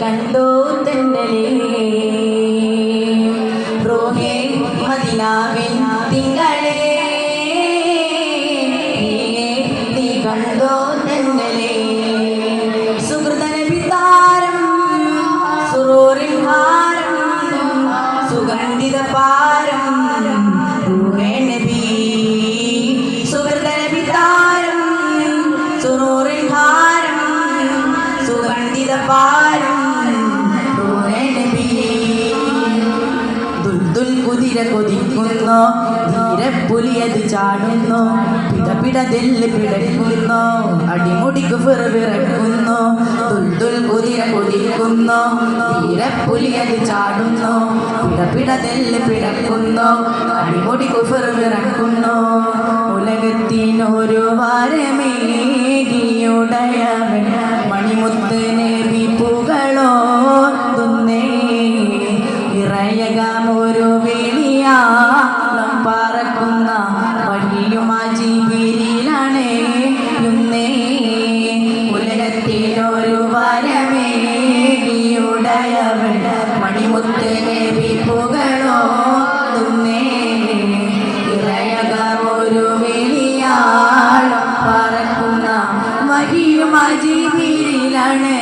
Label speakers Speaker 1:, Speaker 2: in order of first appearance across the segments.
Speaker 1: കണ്ടോ തെന്നലേ റോഹേ മദീനാവിൻ തിങ്കളേ നീ കണ്ടോ തെന്നലേ സുഹൃതനബി താരം സുറൂറിൻ ഹാരം സുഗന്ധിത പാരം റൂഹേ നബി സുഹൃതനബി താരം സുറൂറിൻ ഹാരം സുഗന്ധിത പാരം റൂഹേ നബി ദുൽദുൽ കുതിര കൊതിക്കുന്നു ധീരപ്പുലിയത് ചാടുന്നു പിടപിടതെല്ല് പിടയ്ക്കുന്നു അടിമുടിക്ക് വിറവിറക്കുന്നു ദുൽദുൽ കുതിര കൊതിക്കുന്നു ധീരപ്പുലിയത് ചാടുന്നു പിടപിടതെല്ല് പിടയ്ക്കുന്നു അടിമുടിക്ക് വിറവിറക്കുന്നു ഉലകത്തിനൊരു വാരമേകിയുടയവൻ മണിമുത്ത് നബി പുകളോതുന്നേ ഇറയകമൊരു വിളിയാളം പറക്കുന്ന വഴിയുമാ ജിബിരിയിലാണേ ഉലകത്തിനൊരു വരമേകിയുടയവൻ മണിമുത്ത് നബി പുകളോതുന്നേ ഇറയകമൊരു വിളിയാളം പറക്കുന്ന വഴിയുമാ ജിബിരിയിലാണേ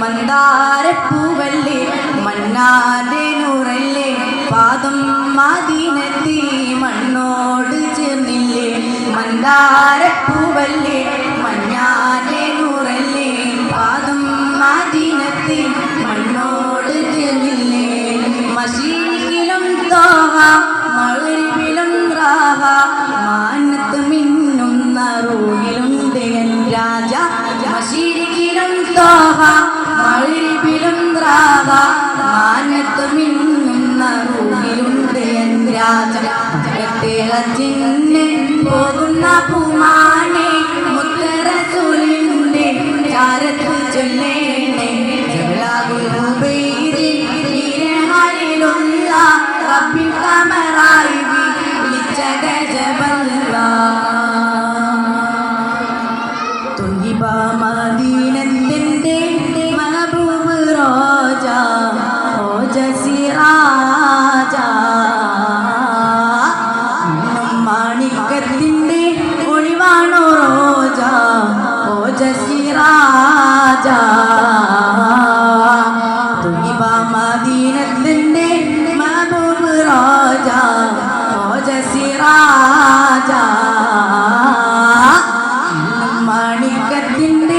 Speaker 1: മന്ദാരപ്പൂവല്ലേ മന്നാതെ നൂറല്ലേ പാദം മദീനത്തി മണ്ണോട് ചേർന്നില്ലേ മന്ദാരപ്പൂവല്ലേ മഞ്ഞാതെ നൂറല്ലേ പാദം മദീനത്തി മണ്ണോട് ചേർന്നില്ലേ മശീഖിലും തോഹ മഗ്രിബിലും റാഹ മാനത്ത് മിന്നുന്ന റൂഹിലുണ്ട് എൻ രാജ മശീഖിലും തോഹ മഗ്രിബിലും റാഹ മാനത്ത് മിന്നുന്ന റൂഹിലുണ്ട് എൻ രാജ ഹജ്ജിന് പോകുന്ന പൂമാനെ മുത്ത് റസൂലിന്റെ ചാരത്ത് ചൊല്ലേണേ ജലാലുൽ ഹുബൈരി തീരങ്ങളിലുള്ള റബ്ബിൽ ഖമറായി വിളിച്ച ഗജബല്ലാ തുയ്യിബ മദീനത്തിന്റെ മഹബൂബ് റോജ ഓജ സിറാജ മാണിക്യത്തിന്റെ ഒളിവാണോ റോജ ഓജ സിറാജ തുയ്യിബ മദീനത്തിന്റെ മഹബൂബ് റോജ ഓജ സിറാജ മാണിക്യത്തിന്റെ